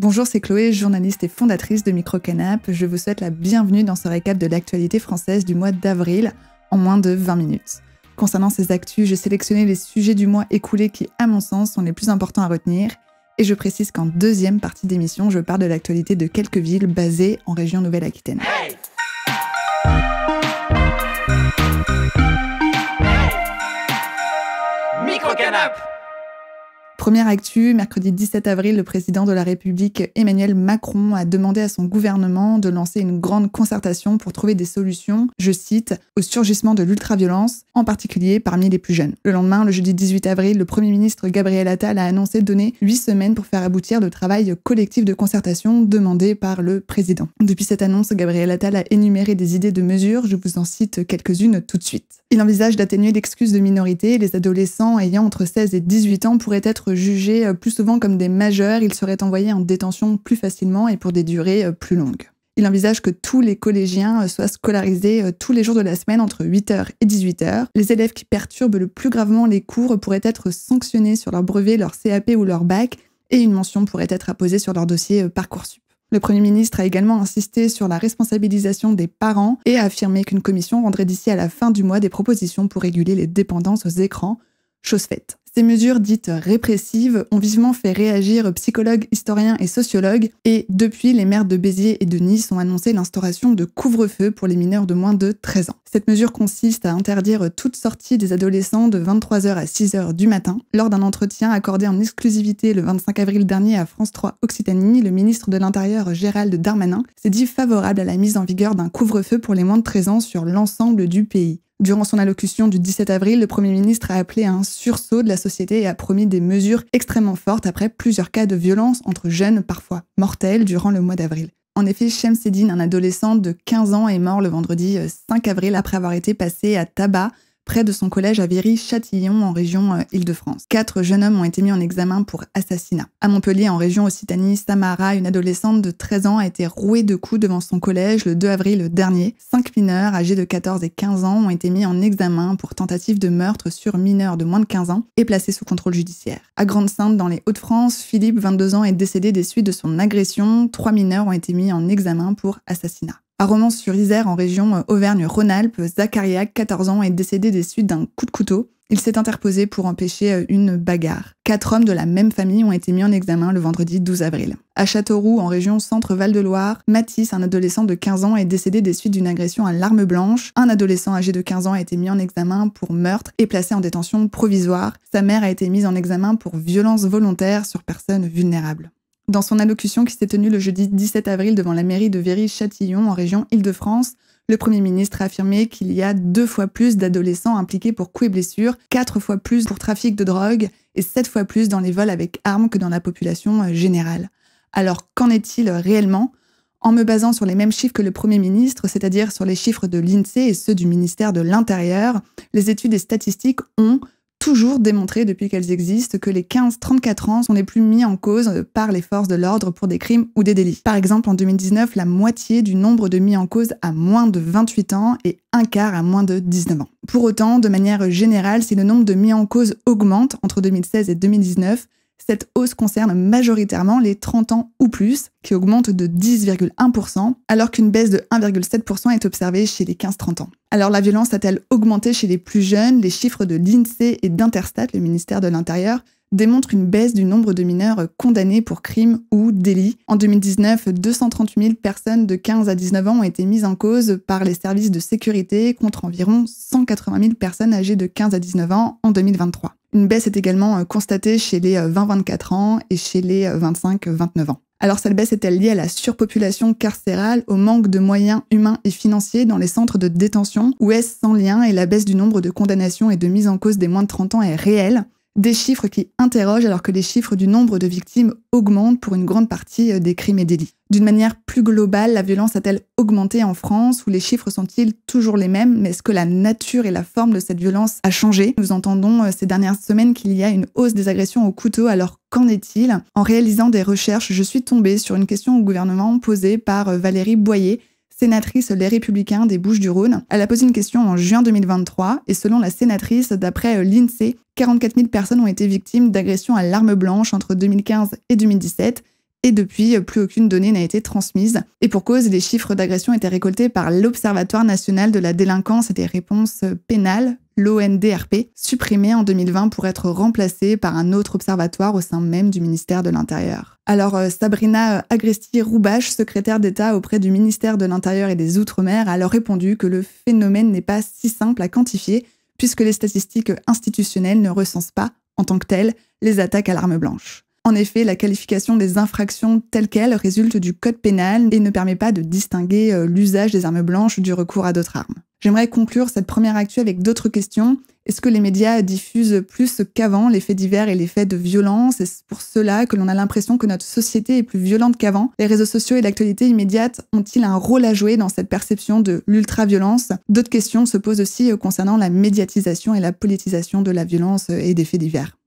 Bonjour, c'est Chloé, journaliste et fondatrice de Micro-Canap. Je vous souhaite la bienvenue dans ce récap de l'actualité française du mois d'avril en moins de 20 minutes. Concernant ces actus, j'ai sélectionné les sujets du mois écoulé qui, à mon sens, sont les plus importants à retenir. Et je précise qu'en deuxième partie d'émission, je parle de l'actualité de quelques villes basées en région Nouvelle-Aquitaine. Hey! Micro-Canap! Première actu, mercredi 17 avril, le président de la République Emmanuel Macron a demandé à son gouvernement de lancer une grande concertation pour trouver des solutions, je cite, au surgissement de l'ultraviolence, en particulier parmi les plus jeunes. Le lendemain, le jeudi 18 avril, le Premier ministre Gabriel Attal a annoncé donner 8 semaines pour faire aboutir le travail collectif de concertation demandé par le président. Depuis cette annonce, Gabriel Attal a énuméré des idées de mesures, je vous en cite quelques-unes tout de suite. Il envisage d'atténuer l'excuse de minorité, les adolescents ayant entre 16 et 18 ans pourraient être jugés plus souvent comme des majeurs, ils seraient envoyés en détention plus facilement et pour des durées plus longues. Il envisage que tous les collégiens soient scolarisés tous les jours de la semaine entre 8h et 18h. Les élèves qui perturbent le plus gravement les cours pourraient être sanctionnés sur leur brevet, leur CAP ou leur bac, et une mention pourrait être apposée sur leur dossier Parcoursup. Le Premier ministre a également insisté sur la responsabilisation des parents et a affirmé qu'une commission rendrait d'ici à la fin du mois des propositions pour réguler les dépendances aux écrans, chose faite. Ces mesures dites répressives ont vivement fait réagir psychologues, historiens et sociologues, et depuis, les maires de Béziers et de Nice ont annoncé l'instauration de couvre-feu pour les mineurs de moins de 13 ans. Cette mesure consiste à interdire toute sortie des adolescents de 23h à 6h du matin. Lors d'un entretien accordé en exclusivité le 25 avril dernier à France 3 Occitanie, le ministre de l'Intérieur Gérald Darmanin s'est dit favorable à la mise en vigueur d'un couvre-feu pour les moins de 13 ans sur l'ensemble du pays. Durant son allocution du 17 avril, le Premier ministre a appelé à un sursaut de la société et a promis des mesures extrêmement fortes après plusieurs cas de violence entre jeunes, parfois mortels, durant le mois d'avril. En effet, Shemseddine, un adolescent de 15 ans, est mort le vendredi 5 avril après avoir été passé à tabac près de son collège à Viry-Châtillon en région Île-de-France. 4 jeunes hommes ont été mis en examen pour assassinat. À Montpellier, en région Occitanie, Samara, une adolescente de 13 ans, a été rouée de coups devant son collège le 2 avril dernier. 5 mineurs âgés de 14 et 15 ans ont été mis en examen pour tentative de meurtre sur mineurs de moins de 15 ans et placés sous contrôle judiciaire. À Grande-Synthe, dans les Hauts-de-France, Philippe, 22 ans, est décédé des suites de son agression. 3 mineurs ont été mis en examen pour assassinat. À Romans-sur-Isère, en région Auvergne-Rhône-Alpes, Zachariac, 14 ans, est décédé des suites d'un coup de couteau. Il s'est interposé pour empêcher une bagarre. 4 hommes de la même famille ont été mis en examen le vendredi 12 avril. À Châteauroux, en région Centre-Val de Loire, Mathis, un adolescent de 15 ans, est décédé des suites d'une agression à l'arme blanche. Un adolescent âgé de 15 ans a été mis en examen pour meurtre et placé en détention provisoire. Sa mère a été mise en examen pour violence volontaire sur personnes vulnérables. Dans son allocution qui s'est tenue le jeudi 17 avril devant la mairie de Viry-Châtillon en région Île-de-France, le Premier ministre a affirmé qu'il y a 2 fois plus d'adolescents impliqués pour coups et blessures, 4 fois plus pour trafic de drogue et 7 fois plus dans les vols avec armes que dans la population générale. Alors qu'en est-il réellement ? En me basant sur les mêmes chiffres que le Premier ministre, c'est-à-dire sur les chiffres de l'INSEE et ceux du ministère de l'Intérieur, les études et statistiques ont toujours démontré depuis qu'elles existent que les 15-34 ans sont les plus mis en cause par les forces de l'ordre pour des crimes ou des délits. Par exemple, en 2019, la moitié du nombre de mis en cause a moins de 28 ans et un quart a moins de 19 ans. Pour autant, de manière générale, si le nombre de mis en cause augmente entre 2016 et 2019, cette hausse concerne majoritairement les 30 ans ou plus, qui augmentent de 10,1%, alors qu'une baisse de 1,7% est observée chez les 15-30 ans. Alors la violence a-t-elle augmenté chez les plus jeunes ? Les chiffres de l'INSEE et d'Interstat, le ministère de l'Intérieur, démontrent une baisse du nombre de mineurs condamnés pour crimes ou délits. En 2019, 238 000 personnes de 15 à 19 ans ont été mises en cause par les services de sécurité contre environ 180 000 personnes âgées de 15 à 19 ans en 2023. Une baisse est également constatée chez les 20-24 ans et chez les 25-29 ans. Alors cette baisse est-elle liée à la surpopulation carcérale, au manque de moyens humains et financiers dans les centres de détention, ou est-ce sans lien et la baisse du nombre de condamnations et de mises en cause des moins de 30 ans est réelle ? Des chiffres qui interrogent alors que les chiffres du nombre de victimes augmentent pour une grande partie des crimes et délits. D'une manière plus globale, la violence a-t-elle augmenté en France, ou les chiffres sont-ils toujours les mêmes, mais est-ce que la nature et la forme de cette violence a changé ? Nous entendons ces dernières semaines qu'il y a une hausse des agressions au couteau, alors qu'en est-il ? En réalisant des recherches, je suis tombée sur une question au gouvernement posée par Valérie Boyer, sénatrice Les Républicains des Bouches-du-Rhône. Elle a posé une question en juin 2023 et selon la sénatrice, d'après l'INSEE, 44 000 personnes ont été victimes d'agressions à l'arme blanche entre 2015 et 2017 Et depuis, plus aucune donnée n'a été transmise. Et pour cause, les chiffres d'agression étaient récoltés par l'Observatoire national de la délinquance et des réponses pénales, l'ONDRP, supprimé en 2020 pour être remplacé par un autre observatoire au sein même du ministère de l'Intérieur. Alors Sabrina Agresti-Roubache, secrétaire d'État auprès du ministère de l'Intérieur et des Outre-mer, a alors répondu que le phénomène n'est pas si simple à quantifier puisque les statistiques institutionnelles ne recensent pas, en tant que telles, les attaques à l'arme blanche. En effet, la qualification des infractions telles quelles résulte du code pénal et ne permet pas de distinguer l'usage des armes blanches du recours à d'autres armes. J'aimerais conclure cette première actu avec d'autres questions. Est-ce que les médias diffusent plus qu'avant les faits divers et les faits de violence? Est-ce pour cela que l'on a l'impression que notre société est plus violente qu'avant? Les réseaux sociaux et l'actualité immédiate ont-ils un rôle à jouer dans cette perception de l'ultra-violence? D'autres questions se posent aussi concernant la médiatisation et la politisation de la violence et des faits divers.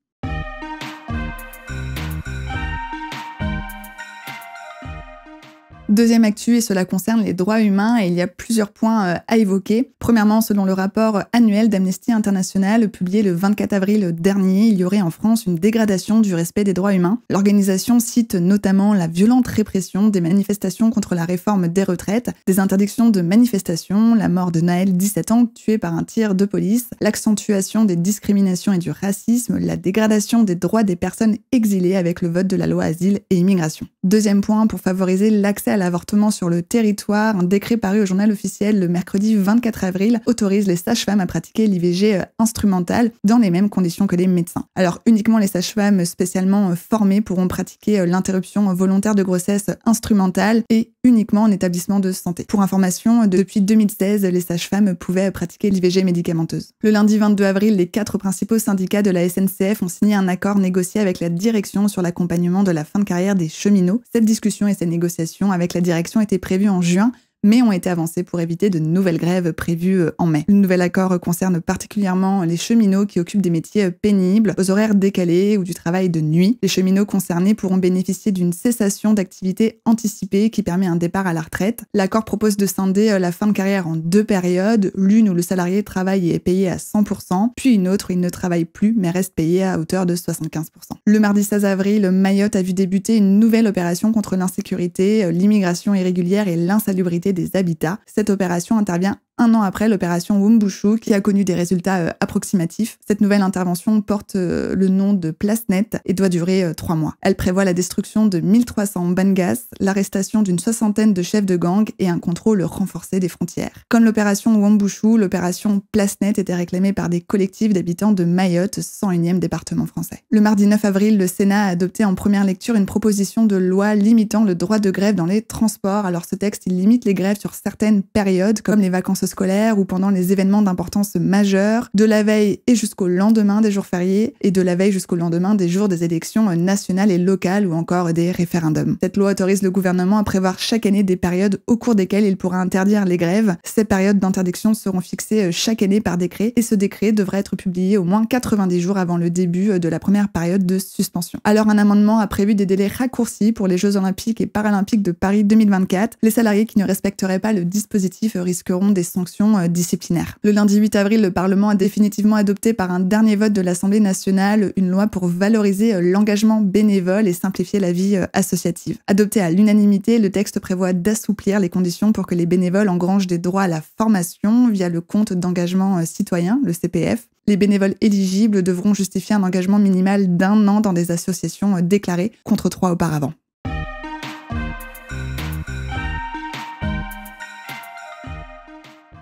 Deuxième actu, et cela concerne les droits humains, et il y a plusieurs points à évoquer. Premièrement, selon le rapport annuel d'Amnesty International publié le 24 avril dernier, il y aurait en France une dégradation du respect des droits humains. L'organisation cite notamment la violente répression des manifestations contre la réforme des retraites, des interdictions de manifestations, la mort de Naël, 17 ans, tué par un tir de police, l'accentuation des discriminations et du racisme, la dégradation des droits des personnes exilées avec le vote de la loi Asile et Immigration. Deuxième point, pour favoriser l'accès à l'avortement sur le territoire, un décret paru au journal officiel le mercredi 24 avril autorise les sages-femmes à pratiquer l'IVG instrumentale dans les mêmes conditions que les médecins. Alors uniquement les sages-femmes spécialement formées pourront pratiquer l'interruption volontaire de grossesse instrumentale et uniquement en établissement de santé. Pour information, depuis 2016, les sages-femmes pouvaient pratiquer l'IVG médicamenteuse. Le lundi 22 avril, les 4 principaux syndicats de la SNCF ont signé un accord négocié avec la direction sur l'accompagnement de la fin de carrière des cheminots. Cette discussion et ces négociations avec la direction étaient prévues en juin, mais ont été avancées pour éviter de nouvelles grèves prévues en mai. Le nouvel accord concerne particulièrement les cheminots qui occupent des métiers pénibles, aux horaires décalés ou du travail de nuit. Les cheminots concernés pourront bénéficier d'une cessation d'activité anticipée qui permet un départ à la retraite. L'accord propose de scinder la fin de carrière en 2 périodes, l'une où le salarié travaille et est payé à 100%, puis une autre où il ne travaille plus mais reste payé à hauteur de 75%. Le mardi 16 avril, Mayotte a vu débuter une nouvelle opération contre l'insécurité, l'immigration irrégulière et l'insalubrité des habitats. Cette opération intervient 1 an après l'opération Wumbushu qui a connu des résultats approximatifs. Cette nouvelle intervention porte le nom de Place Nette et doit durer 3 mois. Elle prévoit la destruction de 1300 bangas, l'arrestation d'une 60aine de chefs de gang et un contrôle renforcé des frontières. Comme l'opération Wumbushu, l'opération Place Nette était réclamée par des collectifs d'habitants de Mayotte, 101e département français. Le mardi 9 avril, le Sénat a adopté en première lecture une proposition de loi limitant le droit de grève dans les transports. Alors ce texte, il limite les grèves sur certaines périodes comme les vacances scolaires ou pendant les événements d'importance majeure, de la veille et jusqu'au lendemain des jours fériés, et de la veille jusqu'au lendemain des jours des élections nationales et locales ou encore des référendums. Cette loi autorise le gouvernement à prévoir chaque année des périodes au cours desquelles il pourra interdire les grèves. Ces périodes d'interdiction seront fixées chaque année par décret et ce décret devra être publié au moins 90 jours avant le début de la première période de suspension. Alors un amendement a prévu des délais raccourcis pour les Jeux Olympiques et Paralympiques de Paris 2024. Les salariés qui ne respecteraient pas le dispositif risqueront des sanctions disciplinaires. Le lundi 8 avril, le Parlement a définitivement adopté par un dernier vote de l'Assemblée nationale une loi pour valoriser l'engagement bénévole et simplifier la vie associative. Adopté à l'unanimité, le texte prévoit d'assouplir les conditions pour que les bénévoles engrangent des droits à la formation via le compte d'engagement citoyen, le CPF. Les bénévoles éligibles devront justifier un engagement minimal d'1 an dans des associations déclarées, contre 3 auparavant.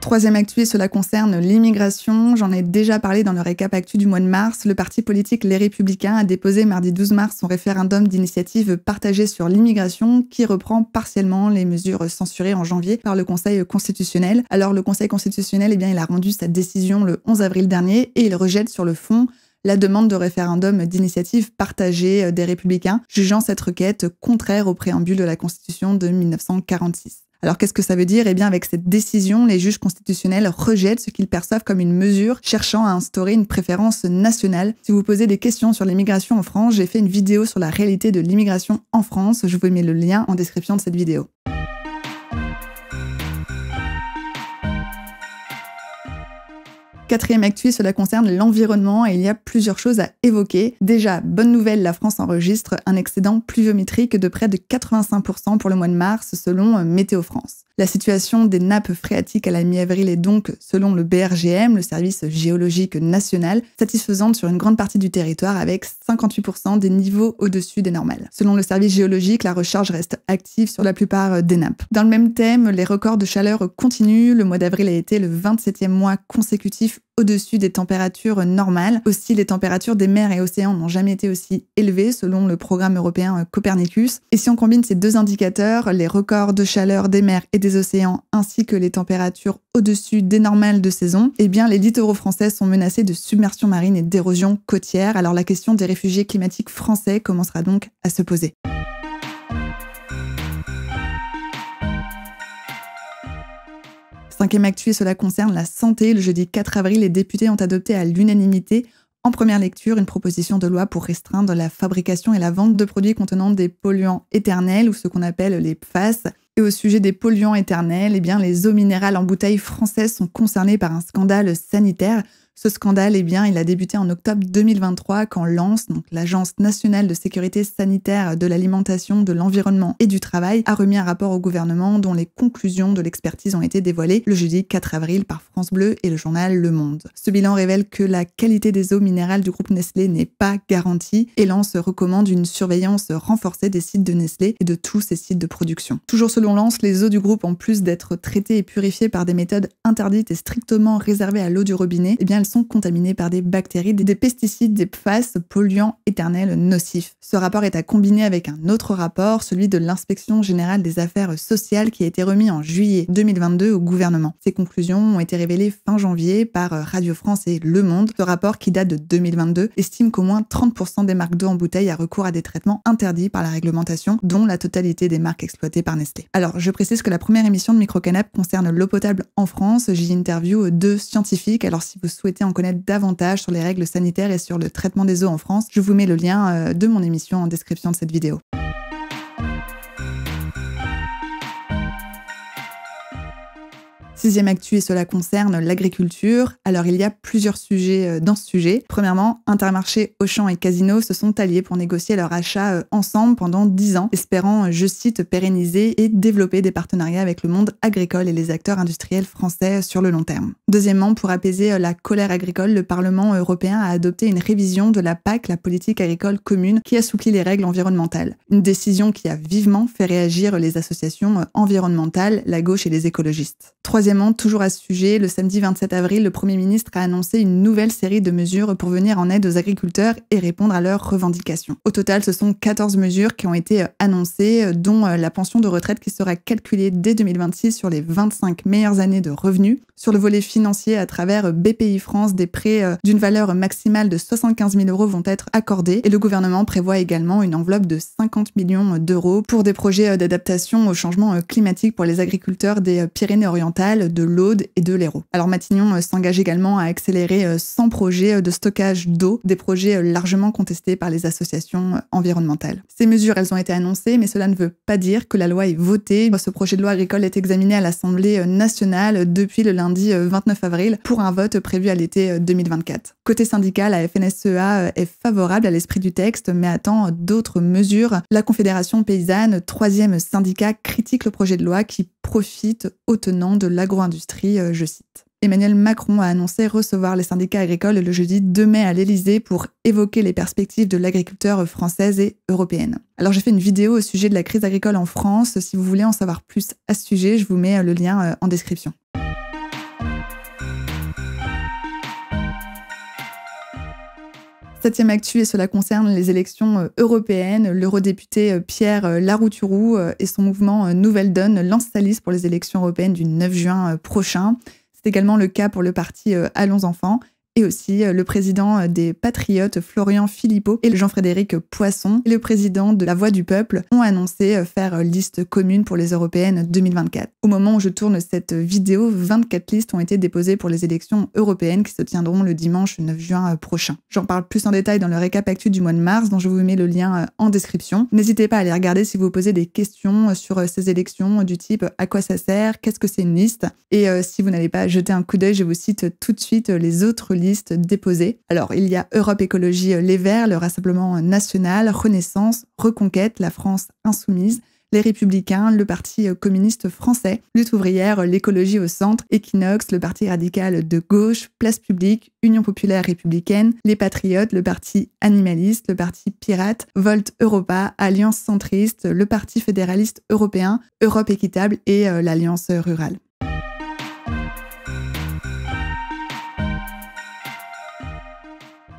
Troisième actu, cela concerne l'immigration. J'en ai déjà parlé dans le récap actu du mois de mars. Le parti politique Les Républicains a déposé mardi 12 mars son référendum d'initiative partagée sur l'immigration qui reprend partiellement les mesures censurées en janvier par le Conseil constitutionnel. Alors le Conseil constitutionnel, il a rendu sa décision le 11 avril dernier et il rejette sur le fond la demande de référendum d'initiative partagée des Républicains, jugeant cette requête contraire au préambule de la Constitution de 1946. Alors qu'est-ce que ça veut dire ? Avec cette décision, les juges constitutionnels rejettent ce qu'ils perçoivent comme une mesure cherchant à instaurer une préférence nationale. Si vous posez des questions sur l'immigration en France, j'ai fait une vidéo sur la réalité de l'immigration en France. Je vous mets le lien en description de cette vidéo. Quatrième actu, cela concerne l'environnement et il y a plusieurs choses à évoquer. Déjà, bonne nouvelle, la France enregistre un excédent pluviométrique de près de 85% pour le mois de mars selon Météo France. La situation des nappes phréatiques à la mi-avril est donc, selon le BRGM, le service géologique national, satisfaisante sur une grande partie du territoire avec 58% des niveaux au-dessus des normales. Selon le service géologique, la recharge reste active sur la plupart des nappes. Dans le même thème, les records de chaleur continuent. Le mois d'avril a été le 27e mois consécutif au-dessus des températures normales. Aussi, les températures des mers et océans n'ont jamais été aussi élevées selon le programme européen Copernicus. Et si on combine ces deux indicateurs, les records de chaleur des mers et des océans ainsi que les températures au-dessus des normales de saison, eh bien les littoraux français sont menacés de submersion marine et d'érosion côtière. Alors la question des réfugiés climatiques français commencera donc à se poser. Cinquième actu, et cela concerne la santé. Le jeudi 4 avril, les députés ont adopté à l'unanimité, en première lecture, une proposition de loi pour restreindre la fabrication et la vente de produits contenant des polluants éternels, ou ce qu'on appelle les PFAS. Et au sujet des polluants éternels, eh bien, les eaux minérales en bouteilles françaises sont concernées par un scandale sanitaire. Ce scandale, eh bien, il a débuté en octobre 2023 quand l'ANSE, donc l'Agence nationale de sécurité sanitaire de l'alimentation, de l'environnement et du travail, a remis un rapport au gouvernement dont les conclusions de l'expertise ont été dévoilées le jeudi 4 avril par France Bleu et le journal Le Monde. Ce bilan révèle que la qualité des eaux minérales du groupe Nestlé n'est pas garantie et l'ANSE recommande une surveillance renforcée des sites de Nestlé et de tous ses sites de production. Toujours selon l'ANSE, les eaux du groupe, en plus d'être traitées et purifiées par des méthodes interdites et strictement réservées à l'eau du robinet, eh bien, elles sont contaminées par des bactéries, des pesticides, des PFAS, polluants éternels nocifs. Ce rapport est à combiner avec un autre rapport, celui de l'Inspection générale des affaires sociales qui a été remis en juillet 2022 au gouvernement. Ces conclusions ont été révélées fin janvier par Radio France et Le Monde. Ce rapport, qui date de 2022, estime qu'au moins 30% des marques d'eau en bouteille a recours à des traitements interdits par la réglementation, dont la totalité des marques exploitées par Nestlé. Alors, je précise que la première émission de Microcanap concerne l'eau potable en France. J'y interview 2 scientifiques. Alors, si vous souhaitez en connaître davantage sur les règles sanitaires et sur le traitement des eaux en France, je vous mets le lien de mon émission en description de cette vidéo. Sixième actu, et cela concerne l'agriculture. Alors, il y a plusieurs sujets dans ce sujet. Premièrement, Intermarché, Auchan et Casino se sont alliés pour négocier leur achat ensemble pendant 10 ans, espérant, je cite, pérenniser et développer des partenariats avec le monde agricole et les acteurs industriels français sur le long terme. Deuxièmement, pour apaiser la colère agricole, le Parlement européen a adopté une révision de la PAC, la politique agricole commune, qui assouplit les règles environnementales. Une décision qui a vivement fait réagir les associations environnementales, la gauche et les écologistes. Troisièmement, toujours à ce sujet, le samedi 27 avril, le Premier ministre a annoncé une nouvelle série de mesures pour venir en aide aux agriculteurs et répondre à leurs revendications. Au total, ce sont 14 mesures qui ont été annoncées, dont la pension de retraite qui sera calculée dès 2026 sur les 25 meilleures années de revenus. Sur le volet financier, à travers BPI France, des prêts d'une valeur maximale de 75 000 € vont être accordés et le gouvernement prévoit également une enveloppe de 50 millions d'euros pour des projets d'adaptation au changement climatique pour les agriculteurs des Pyrénées-Orientales, de l'Aude et de l'Hérault. Alors Matignon s'engage également à accélérer 100 projets de stockage d'eau, des projets largement contestés par les associations environnementales. Ces mesures, elles ont été annoncées, mais cela ne veut pas dire que la loi est votée. Ce projet de loi agricole est examiné à l'Assemblée nationale depuis le lundi 29 avril pour un vote prévu à l'été 2024. Côté syndical, la FNSEA est favorable à l'esprit du texte, mais attend d'autres mesures. La Confédération paysanne, 3e syndicat, critique le projet de loi qui profite aux tenants de l'agro-industrie, je cite. Emmanuel Macron a annoncé recevoir les syndicats agricoles le jeudi 2 mai à l'Elysée pour évoquer les perspectives de l'agriculture française et européenne. Alors j'ai fait une vidéo au sujet de la crise agricole en France. Si vous voulez en savoir plus à ce sujet, je vous mets le lien en description. Septième actu, et cela concerne les élections européennes. L'eurodéputé Pierre Larrouturou et son mouvement Nouvelle Donne lancent sa liste pour les élections européennes du 9 juin prochain. C'est également le cas pour le parti Allons Enfants. et aussi le président des Patriotes, Florian Philippot, et Jean-Frédéric Poisson, et le président de La Voix du Peuple, ont annoncé faire liste commune pour les européennes 2024. Au moment où je tourne cette vidéo, 24 listes ont été déposées pour les élections européennes qui se tiendront le dimanche 9 juin prochain. J'en parle plus en détail dans le récap actu du mois de mars, dont je vous mets le lien en description. N'hésitez pas à aller regarder si vous posez des questions sur ces élections du type à quoi ça sert, qu'est-ce que c'est une liste, et si vous n'allez pas jeter un coup d'œil, je vous cite tout de suite les autres listes déposées. Alors, il y a Europe Écologie Les Verts, le Rassemblement National, Renaissance, Reconquête, la France Insoumise, les Républicains, le Parti communiste français, Lutte ouvrière, l'écologie au centre, Equinox, le Parti radical de gauche, Place publique, Union populaire républicaine, les Patriotes, le Parti animaliste, le Parti pirate, Volt Europa, Alliance centriste, le Parti fédéraliste européen, Europe équitable et l'Alliance rurale.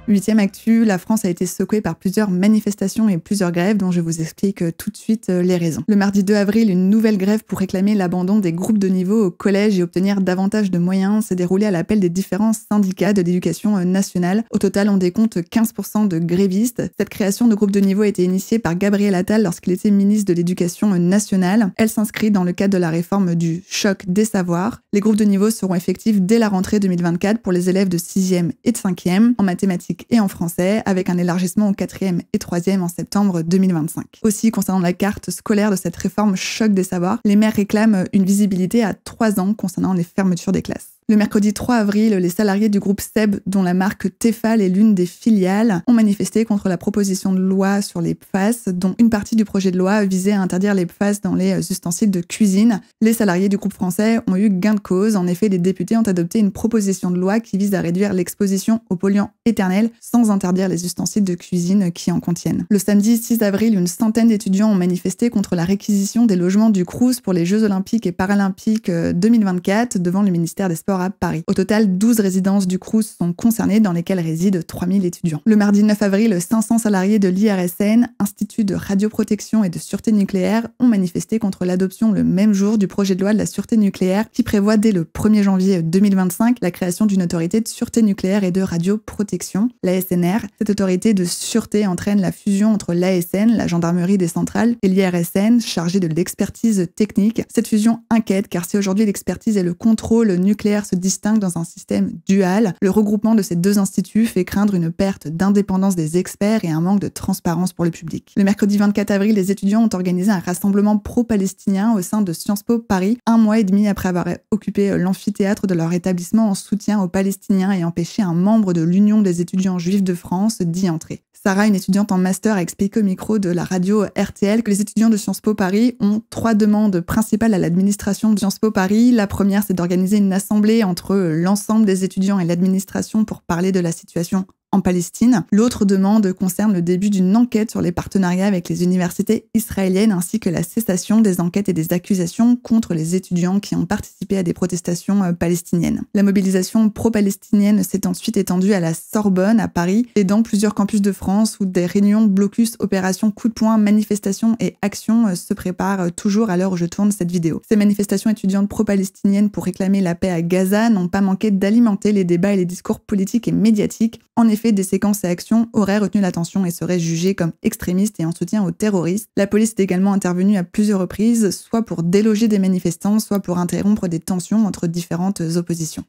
Huitième actu, la France a été secouée par plusieurs manifestations et plusieurs grèves dont je vous explique tout de suite les raisons. Le mardi 2 avril, une nouvelle grève pour réclamer l'abandon des groupes de niveau au collège et obtenir davantage de moyens s'est déroulée à l'appel des différents syndicats de l'éducation nationale. Au total, on décompte 15% de grévistes. Cette création de groupes de niveau a été initiée par Gabriel Attal lorsqu'il était ministre de l'Éducation nationale. Elle s'inscrit dans le cadre de la réforme du choc des savoirs. Les groupes de niveau seront effectifs dès la rentrée 2024 pour les élèves de 6e et de 5e en mathématiques et en français, avec un élargissement au 4e et 3e en septembre 2025. Aussi, concernant la carte scolaire de cette réforme choc des savoirs, les maires réclament une visibilité à 3 ans concernant les fermetures des classes. Le mercredi 3 avril, les salariés du groupe SEB, dont la marque Tefal est l'une des filiales, ont manifesté contre la proposition de loi sur les PFAS, dont une partie du projet de loi visait à interdire les PFAS dans les ustensiles de cuisine. Les salariés du groupe français ont eu gain de cause. En effet, les députés ont adopté une proposition de loi qui vise à réduire l'exposition aux polluants éternels sans interdire les ustensiles de cuisine qui en contiennent. Le samedi 6 avril, une centaine d'étudiants ont manifesté contre la réquisition des logements du Crous pour les Jeux Olympiques et Paralympiques 2024 devant le ministère des Sports à Paris. Au total, 12 résidences du Crous sont concernées dans lesquelles résident 3000 étudiants. Le mardi 9 avril, 500 salariés de l'IRSN, Institut de radioprotection et de sûreté nucléaire, ont manifesté contre l'adoption le même jour du projet de loi de la sûreté nucléaire qui prévoit dès le 1er janvier 2025 la création d'une autorité de sûreté nucléaire et de radioprotection, l'ASNR. Cette autorité de sûreté entraîne la fusion entre l'ASN, la gendarmerie des centrales, et l'IRSN, chargée de l'expertise technique. Cette fusion inquiète car si aujourd'hui l'expertise et le contrôle nucléaire se distinguent dans un système dual, le regroupement de ces deux instituts fait craindre une perte d'indépendance des experts et un manque de transparence pour le public. Le mercredi 24 avril, les étudiants ont organisé un rassemblement pro-palestinien au sein de Sciences Po Paris, 1 mois et demi après avoir occupé l'amphithéâtre de leur établissement en soutien aux Palestiniens et empêché un membre de l'Union des étudiants juifs de France d'y entrer. Sarah, une étudiante en master, a expliqué au micro de la radio RTL que les étudiants de Sciences Po Paris ont 3 demandes principales à l'administration de Sciences Po Paris. La première, c'est d'organiser une assemblée entre l'ensemble des étudiants et l'administration pour parler de la situation en Palestine. L'autre demande concerne le début d'une enquête sur les partenariats avec les universités israéliennes ainsi que la cessation des enquêtes et des accusations contre les étudiants qui ont participé à des protestations palestiniennes. La mobilisation pro-palestinienne s'est ensuite étendue à la Sorbonne, à Paris, et dans plusieurs campus de France où des réunions, blocus, opérations, coups de poing, manifestations et actions se préparent toujours à l'heure où je tourne cette vidéo. Ces manifestations étudiantes pro-palestiniennes pour réclamer la paix à Gaza n'ont pas manqué d'alimenter les débats et les discours politiques et médiatiques. En effet, des séquences et actions auraient retenu l'attention et seraient jugées comme extrémistes et en soutien aux terroristes. La police est également intervenue à plusieurs reprises, soit pour déloger des manifestants, soit pour interrompre des tensions entre différentes oppositions.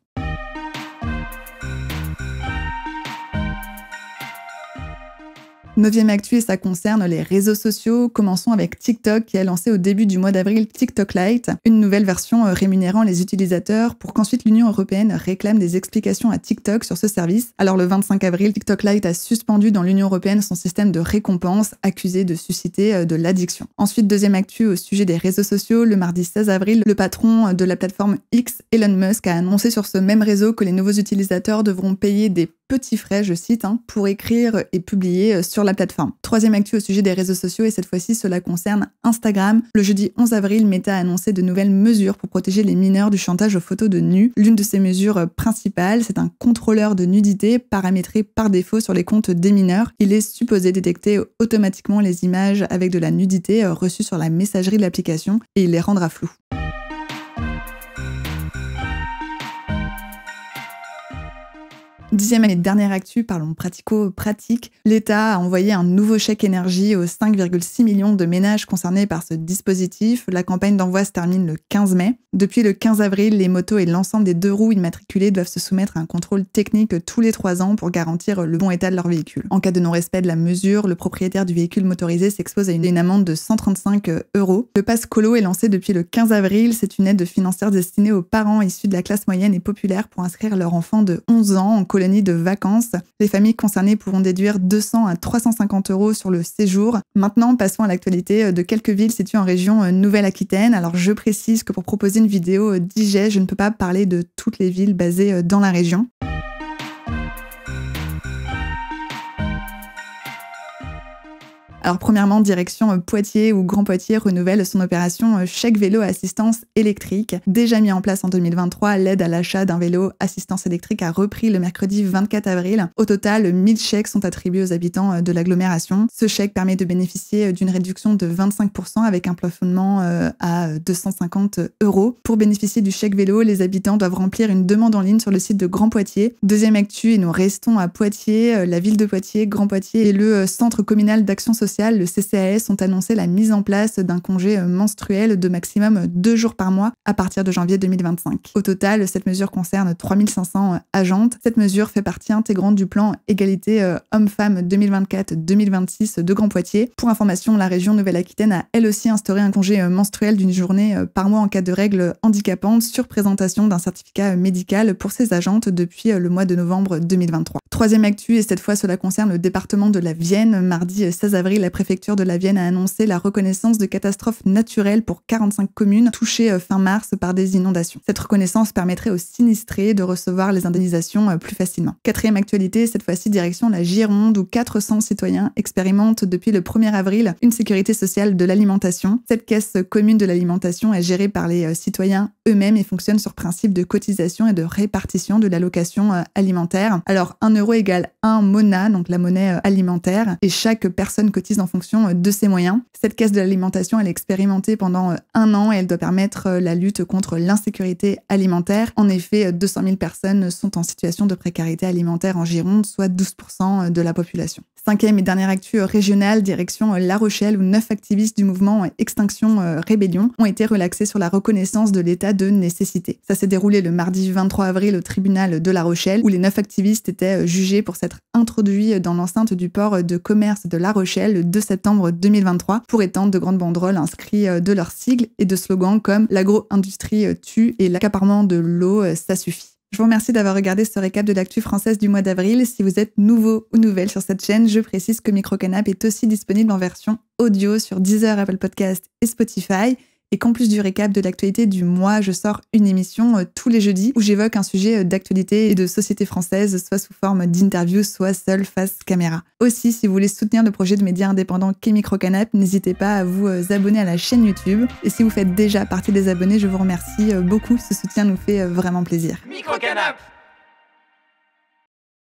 9e actu et ça concerne les réseaux sociaux. Commençons avec TikTok qui a lancé au début du mois d'avril TikTok Lite, une nouvelle version rémunérant les utilisateurs pour qu'ensuite l'Union européenne réclame des explications à TikTok sur ce service. Alors le 25 avril, TikTok Lite a suspendu dans l'Union européenne son système de récompense accusé de susciter de l'addiction. Ensuite, 2e actu au sujet des réseaux sociaux, le mardi 16 avril, le patron de la plateforme X, Elon Musk, a annoncé sur ce même réseau que les nouveaux utilisateurs devront payer des petits frais, je cite, pour écrire et publier sur la plateforme. 3e actu au sujet des réseaux sociaux et cette fois-ci cela concerne Instagram. Le jeudi 11 avril, Meta a annoncé de nouvelles mesures pour protéger les mineurs du chantage aux photos de nus. L'une de ces mesures principales, c'est un contrôleur de nudité paramétré par défaut sur les comptes des mineurs. Il est supposé détecter automatiquement les images avec de la nudité reçues sur la messagerie de l'application et il les rendra floues. 10e et dernière actu, parlons pratico-pratique. L'État a envoyé un nouveau chèque énergie aux 5,6 millions de ménages concernés par ce dispositif. La campagne d'envoi se termine le 15 mai. Depuis le 15 avril, les motos et l'ensemble des 2 roues immatriculées doivent se soumettre à un contrôle technique tous les 3 ans pour garantir le bon état de leur véhicule. En cas de non-respect de la mesure, le propriétaire du véhicule motorisé s'expose à une amende de 135 €. Le pass colo est lancé depuis le 15 avril. C'est une aide financière destinée aux parents issus de la classe moyenne et populaire pour inscrire leur enfant de 11 ans en colonie de vacances. Les familles concernées pourront déduire 200 à 350 € sur le séjour. Maintenant, passons à l'actualité de quelques villes situées en région Nouvelle-Aquitaine. Alors, je précise que pour proposer une vidéo digeste, je ne peux pas parler de toutes les villes basées dans la région. Alors premièrement, direction Poitiers où Grand Poitiers renouvelle son opération chèque vélo assistance électrique. Déjà mis en place en 2023, l'aide à l'achat d'un vélo assistance électrique a repris le mercredi 24 avril. Au total, 1000 chèques sont attribués aux habitants de l'agglomération. Ce chèque permet de bénéficier d'une réduction de 25% avec un plafonnement à 250 €. Pour bénéficier du chèque vélo, les habitants doivent remplir une demande en ligne sur le site de Grand Poitiers. Deuxième actu, et nous restons à Poitiers, la ville de Poitiers, Grand Poitiers et le Centre communal d'action sociale, le CCAS, ont annoncé la mise en place d'un congé menstruel de maximum 2 jours par mois à partir de janvier 2025. Au total, cette mesure concerne 3500 agentes. Cette mesure fait partie intégrante du plan égalité hommes-femmes 2024-2026 de Grand Poitiers. Pour information, la région Nouvelle-Aquitaine a elle aussi instauré un congé menstruel d'une journée par mois en cas de règles handicapantes sur présentation d'un certificat médical pour ses agentes depuis le mois de novembre 2023. Troisième actu, et cette fois cela concerne le département de la Vienne. Mardi 16 avril, la préfecture de la Vienne a annoncé la reconnaissance de catastrophes naturelles pour 45 communes touchées fin mars par des inondations. Cette reconnaissance permettrait aux sinistrés de recevoir les indemnisations plus facilement. Quatrième actualité, cette fois-ci direction la Gironde où 400 citoyens expérimentent depuis le 1er avril une sécurité sociale de l'alimentation. Cette caisse commune de l'alimentation est gérée par les citoyens eux-mêmes et fonctionne sur principe de cotisation et de répartition de l'allocation alimentaire. Alors 1 € égale 1 mona, donc la monnaie alimentaire, et chaque personne cotise en fonction de ses moyens. Cette caisse de l'alimentation, elle est expérimentée pendant 1 an et elle doit permettre la lutte contre l'insécurité alimentaire. En effet, 200 000 personnes sont en situation de précarité alimentaire en Gironde, soit 12% de la population. Cinquième et dernière actu régionale, direction La Rochelle, où 9 activistes du mouvement Extinction Rébellion ont été relaxés sur la reconnaissance de l'état de nécessité. Ça s'est déroulé le mardi 23 avril au tribunal de La Rochelle, où les 9 activistes étaient jugés pour s'être introduits dans l'enceinte du port de commerce de La Rochelle le 2 septembre 2023 pour étendre de grandes banderoles inscrites de leurs sigles et de slogans comme « L'agro-industrie tue » et « L'accaparement de l'eau, ça suffit ». Je vous remercie d'avoir regardé ce récap de l'actu française du mois d'avril. Si vous êtes nouveau ou nouvelle sur cette chaîne, je précise que Microcanap est aussi disponible en version audio sur Deezer, Apple Podcasts et Spotify. Et qu'en plus du récap de l'actualité du mois, je sors une émission tous les jeudis où j'évoque un sujet d'actualité et de société française, soit sous forme d'interview, soit seul face caméra. Aussi, si vous voulez soutenir le projet de médias indépendants qu'est Microcanap, n'hésitez pas à vous abonner à la chaîne YouTube. Et si vous faites déjà partie des abonnés, je vous remercie beaucoup. Ce soutien nous fait vraiment plaisir. Microcanap!